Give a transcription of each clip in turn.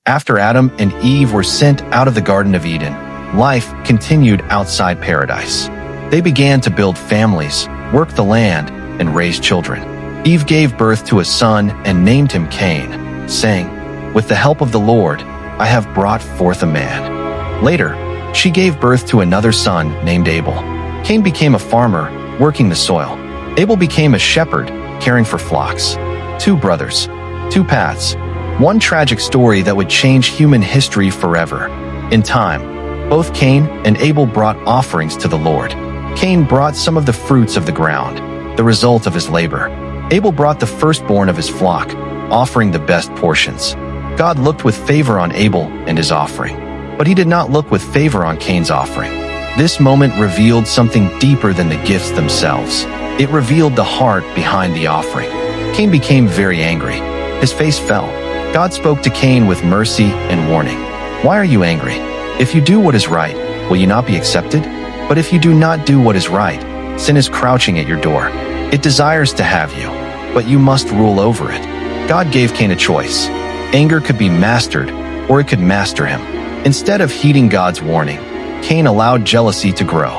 After Adam and Eve were sent out of the Garden of Eden, life continued outside paradise. They began to build families, work the land, and raise children. Eve gave birth to a son and named him Cain, saying, "With the help of the Lord, I have brought forth a man." Later, she gave birth to another son named Abel. Cain became a farmer, working the soil. Abel became a shepherd, caring for flocks. Two brothers, two paths, one tragic story that would change human history forever. In time, both Cain and Abel brought offerings to the Lord. Cain brought some of the fruits of the ground, the result of his labor. Abel brought the firstborn of his flock, offering the best portions. God looked with favor on Abel and his offering, but he did not look with favor on Cain's offering. This moment revealed something deeper than the gifts themselves. It revealed the heart behind the offering. Cain became very angry. His face fell. God spoke to Cain with mercy and warning. "Why are you angry? If you do what is right, will you not be accepted? But if you do not do what is right, sin is crouching at your door. It desires to have you, but you must rule over it." God gave Cain a choice. Anger could be mastered, or it could master him. Instead of heeding God's warning, Cain allowed jealousy to grow.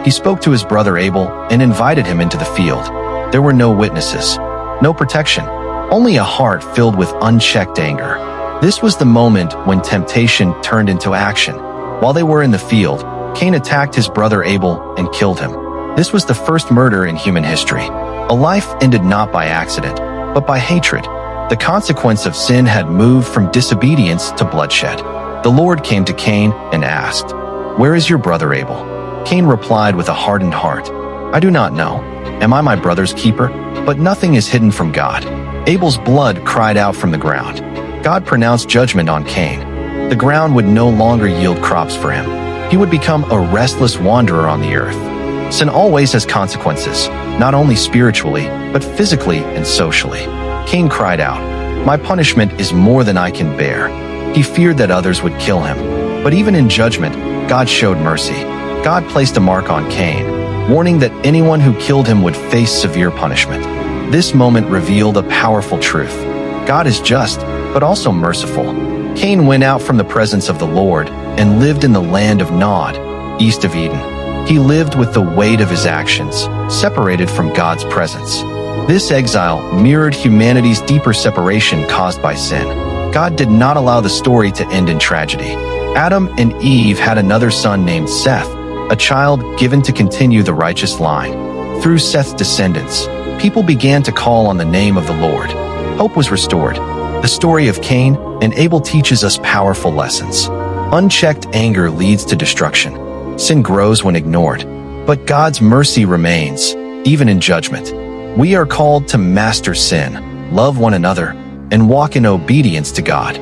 He spoke to his brother Abel and invited him into the field. There were no witnesses, no protection, only a heart filled with unchecked anger. This was the moment when temptation turned into action. While they were in the field, Cain attacked his brother Abel and killed him. This was the first murder in human history. A life ended not by accident, but by hatred. The consequence of sin had moved from disobedience to bloodshed. The Lord came to Cain and asked, "Where is your brother Abel?" Cain replied with a hardened heart, "I do not know. Am I my brother's keeper?" But nothing is hidden from God. Abel's blood cried out from the ground. God pronounced judgment on Cain. The ground would no longer yield crops for him. He would become a restless wanderer on the earth. Sin always has consequences, not only spiritually, but physically and socially. Cain cried out, "My punishment is more than I can bear." He feared that others would kill him. But even in judgment, God showed mercy. God placed a mark on Cain, warning that anyone who killed him would face severe punishment. This moment revealed a powerful truth. God is just, but also merciful. Cain went out from the presence of the Lord and lived in the land of Nod, east of Eden. He lived with the weight of his actions, separated from God's presence. This exile mirrored humanity's deeper separation caused by sin. God did not allow the story to end in tragedy. Adam and Eve had another son named Seth, a child given to continue the righteous line. Through Seth's descendants, people began to call on the name of the Lord. Hope was restored. The story of Cain and Abel teaches us powerful lessons. Unchecked anger leads to destruction. Sin grows when ignored, but God's mercy remains, even in judgment. We are called to master sin, love one another, and walk in obedience to God.